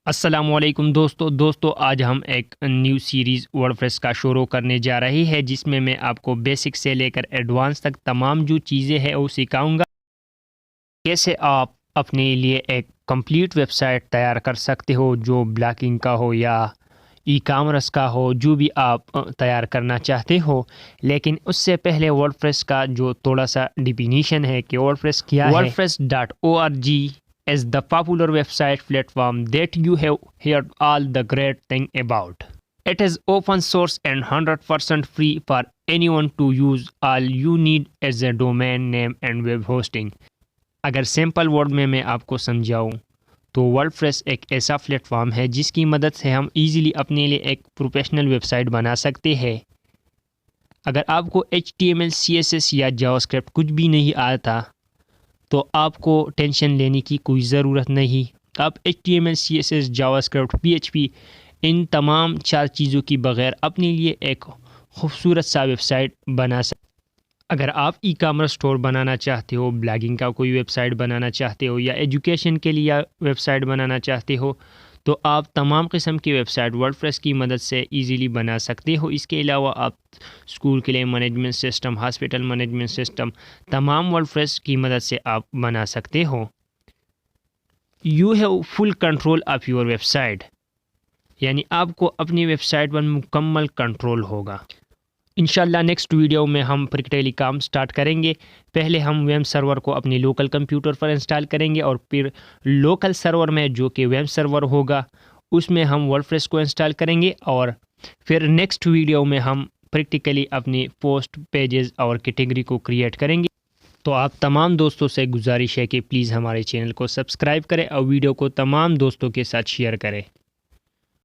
السلام علیکم دوستو آج ہم ایک نیو سیریز ورڈپریس کا شروع کرنے جا رہی ہے جس میں آپ کو بیسک سے لے کر ایڈوانس تک تمام جو چیزیں ہیں وہ سکھاؤں گا. کیسے آپ اپنے لیے ایک کمپلیٹ ویب سائٹ تیار کر سکتے ہو جو بلاگنگ کا ہو یا ای کامرس کا ہو، جو بھی آپ تیار کرنا چاہتے ہو. لیکن اس سے پہلے ورڈپریس کا جو تھوڑا سا ڈیفینیشن ہے کہ ورڈپریس کیا ہے. wordpress.org is the popular website platform that you have heard all the great thing about. It is open source and 100% free for anyone to use. All you need is a domain name and web hosting. اگر simple word میں آپ کو سمجھاؤں تو WordPress ایک ایسا plate form ہے جس کی مدد سے ہم ایزیلی اپنے لیے ایک پروفیشنل ویب سائٹ بنا سکتے ہیں. اگر آپ کو HTML CSS یا جاوا اسکرپٹ کچھ بھی نہیں آتا تو آپ کو ٹینشن لینے کی کوئی ضرورت نہیں. آپ HTML CSS جاوا اسکرپٹ PHP ان تمام 4 چیزوں کی بغیر اپنے لیے ایک خوبصورت سا ویب سائٹ بنا سکتے. اگر آپ ای کامرس اسٹور بنانا چاہتے ہو، بلاگنگ کا کوئی ویب سائٹ بنانا چاہتے ہو یا ایجوکیشن کے لیے ویب سائٹ بنانا چاہتے ہو تو آپ تمام قسم کی ویب سائٹ ورڈپریس کی مدد سے ایزیلی بنا سکتے ہو. اس کے علاوہ آپ اسکول کے لیے management system, hospital management system تمام ورڈپریس کی مدد سے آپ بنا سکتے ہو. You have full control of your ویب سائٹ، یعنی آپ کو اپنی ویب سائٹ پر مکمل کنٹرول ہوگا. انشاءاللہ نیکسٹ ویڈیو میں ہم پریکٹیکلی کام سٹارٹ کریں گے. پہلے ہم ویب سرور کو اپنے لوکل کمپیوٹر پر انسٹال کریں گے اور پھر لوکل سرور میں جو کہ ویب سرور ہوگا اس میں ہم ورڈپریس کو انسٹال کریں گے اور پھر نیکسٹ ویڈیو میں ہم پریکٹیکلی اپنی پوسٹ پیجز اور کیٹیگری کو کریٹ کریں گے. تو آپ تمام دوستوں سے گزارش ہے کہ پلیز ہمارے چینل کو سبسکرائب کریں اور ویڈیو کو تمام دوستوں کے ساتھ شیئر کریں.